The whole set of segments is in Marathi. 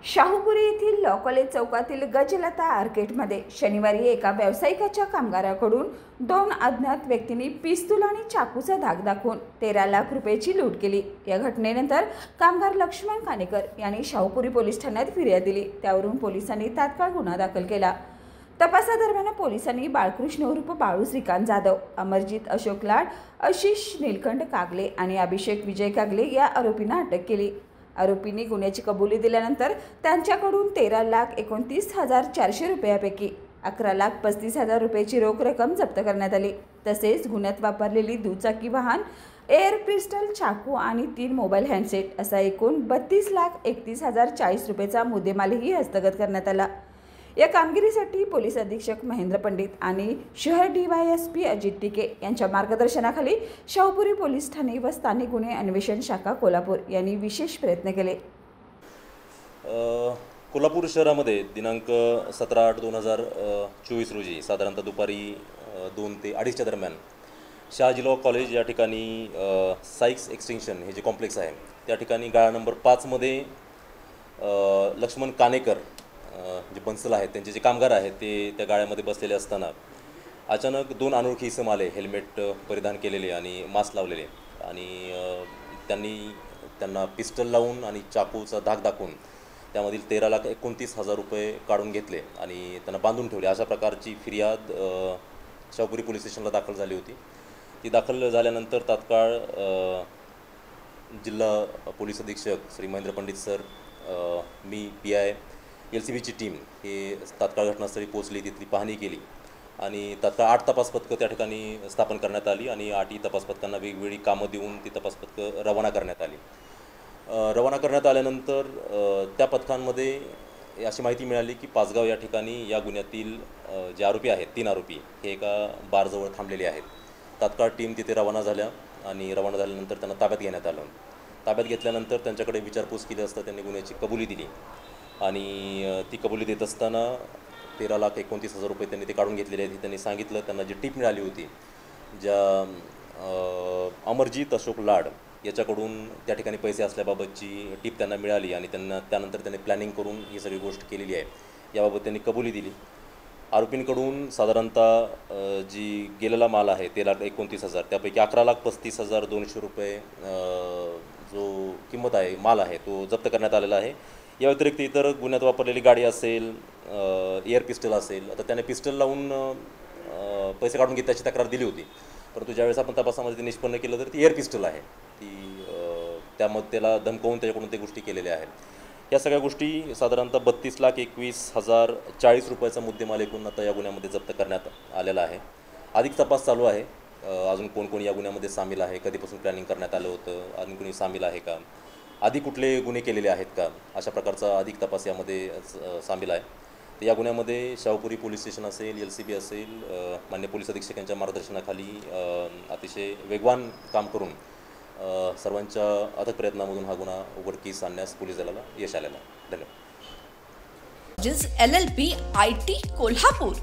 शाहूपुरी येथील लॉ कॉलेज चौकातील गजलता आर्केडमध्ये शनिवारी एका व्यावसायिकाच्या कामगाराकडून 2 अज्ञात व्यक्तींनी पिस्तूल आणि चाकूचा धाक दाखवून 13 लाख रुपयाची लूट केली। या घटनेनंतर कामगार लक्ष्मण कानेकर यांनी शाहूपुरी पोलीस ठाण्यात फिर्याद दिली। त्यावरून पोलिसांनी तात्काळ गुन्हा दाखल केला। तपासादरम्यान पोलिसांनी बाळकृष्ण उर्फ बाळू श्रीकांत जाधव, अमरजीत अशोक लाड, आशिष नीलकंठ कागले आणि अभिषेक विजय कागले या आरोपींना अटक केली। आरोपींनी गुन्ह्याची कबुली दिल्यानंतर त्यांच्याकडून 13,29,400 रुपयांपैकी 11,35,000 रुपयाची रोख रक्कम जप्त करण्यात आली। तसेच गुन्ह्यात वापरलेली दुचाकी वाहन, एअर पिस्टल, चाकू आणि 3 मोबाईल हँडसेट असा एकूण 32,31,040 रुपयाचा मुद्देमालही हस्तगत करण्यात आला। या कामगिरीसाठी पोलीस अधीक्षक महेंद्र पंडित आणि शहर DYSP अजित टिके यांच्या मार्गदर्शनाखाली शाहूपुरी पोलीस ठाणे व स्थानिक गुन्हे अन्वेषण शाखा कोल्हापूर यांनी विशेष प्रयत्न केले। कोल्हापूर शहरामध्ये दिनांक 17/8/2024 रोजी साधारणतः दुपारी 2 ते 2:30च्या दरम्यान शहाजी लॉ कॉलेज या ठिकाणी साइक्स एक्सटेन्शन हे जे कॉम्प्लेक्स आहे त्या ठिकाणी गाळा नंबर 5 मध्ये लक्ष्मण कानेकर जे बन्सल आहेत त्यांचे जे कामगार आहेत ते त्या गाळ्यामध्ये बसलेले असताना अचानक 2 अनोळखी इसम आले, हेल्मेट परिधान केलेले आणि मास्क लावलेले, आणि त्यांना पिस्टल लावून आणि चाकूचा धाक दाखवून त्यामधील 13,29,000 रुपये काढून घेतले आणि त्यांना बांधून ठेवले। अशा प्रकारची फिर्याद शाहूपुरी पोलीस स्टेशनला दाखल झाली होती। ती दाखल झाल्यानंतर तात्काळ जिल्हा पोलीस अधीक्षक श्री महेंद्र पंडित सर, मी PI LCBची टीम हे तात्काळ घटनास्थळी पोहोचली, तिथली पाहणी केली आणि तात्काळ 8 तपास पथकं त्या ठिकाणी स्थापन करण्यात आली आणि 8 तपास पथकांना वेगवेगळी कामं देऊन ती तपास पथकं रवाना करण्यात आली। रवाना करण्यात आल्यानंतर त्या पथकांमध्ये अशी माहिती मिळाली की पाचगाव या ठिकाणी या गुन्ह्यातील जे आरोपी आहेत 3 आरोपी हे एका बारजवळ थांबलेले आहेत। तात्काळ टीम तिथे रवाना झाल्या आणि रवाना झाल्यानंतर त्यांना ताब्यात घेण्यात आलं। ताब्यात घेतल्यानंतर त्यांच्याकडे विचारपूस केली असता त्यांनी गुन्ह्याची कबुली दिली आणि ती कबुली देत असताना 13,29,000 रुपये त्यांनी ते काढून घेतलेले आहेत। त्यांनी सांगितलं त्यांना जी टीप मिळाली होती, ज्या अमरजीत अशोक लाड याच्याकडून त्या ठिकाणी पैसे असल्याबाबतची टीप त्यांना मिळाली आणि त्यानंतर त्यांनी प्लॅनिंग करून ही सगळी गोष्ट केलेली आहे, याबाबत त्यांनी कबुली दिली। आरोपींकडून साधारणतः जी गेलेला माल आहे 13,29,000 त्यापैकी 11,35,200 रुपये जो किंमत आहे, माल आहे, तो जप्त करण्यात आलेला आहे। या व्यतिरिक्त इतर गुन्ह्यात वापरलेली गाडी असेल, एअर पिस्टल असेल, आता त्याने पिस्टल लावून पैसे काढून घेतल्याची तक्रार दिली होती, परंतु ज्यावेळेस आपण तपासामध्ये ते निष्पन्न केलं तर ती एअर पिस्टल आहे, ती त्यामध्ये त्याला धमकावून त्याच्याकडून ते गोष्टी केलेल्या आहेत। या सगळ्या गोष्टी साधारणतः 32,21,040 रुपयाचा मुद्देमाल एकूण आता या गुन्ह्यामध्ये जप्त करण्यात आलेला आहे। अधिक तपास चालू आहे, अजून कोण कोण या गुन्ह्यामध्ये सामील आहे, कधीपासून प्लॅनिंग करण्यात आलं होतं, अजून कोणी सामील आहे का, आधी कुठले गुन्हे केलेले आहेत का, अशा प्रकारचा अधिक तपास यामध्ये सामील आहे। तर या गुन्ह्यामध्ये शाहूपुरी पोलीस स्टेशन असेल, LCB असेल, मान्य पोलीस अधीक्षकांच्या मार्गदर्शनाखाली अतिशय वेगवान काम करून सर्वांच्या अथक प्रयत्नामधून हा गुन्हा उघडकीस आणण्यास पोलीस दलाला यश आलेलं आहे। धन्यवाद। LLP IT कोल्हापूर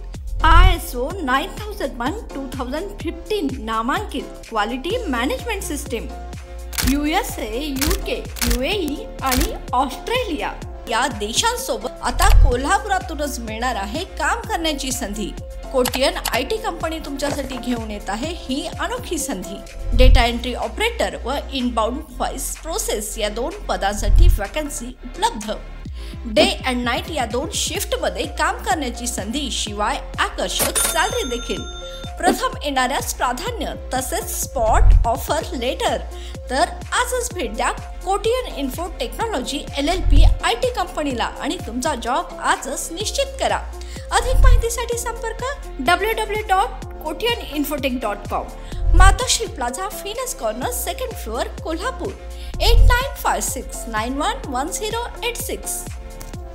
ISO 9001:2015 नामांकित quality management system USA, UK, UAE आणि ऑस्ट्रेलिया या देशांसोबत आता कोल्हापुरातूनच मिळणार आहे काम करण्याची संधी। कोटियन IT कंपनी तुमच्यासाठी घेऊन येत आहे ही अनोखी संधी। डेटा एंट्री ऑपरेटर व इनबाउंड व्हॉइस प्रोसेस या 2 पदांसाठी वॅकन्सी उपलब्ध। डे अँड नाईट या 2 शिफ्टमध्ये काम करण्याची संधी, शिवाय आकर्षक सॅलरी देखील। प्रथम येणाऱ्यास प्राधान्य तसेच स्पॉट ऑफर लेटर। तर आजच भेट द्या Kotian info technology LLP IT कंपनीला आणि तुमचा जॉब आजच निश्चित करा। अधिक माहितीसाठी संपर्क www.kotiyaninfotech.com, मातोश्री प्लाझा, फिनस कॉर्नर, 2nd फ्लोअर, कोल्हापूर 8956911086।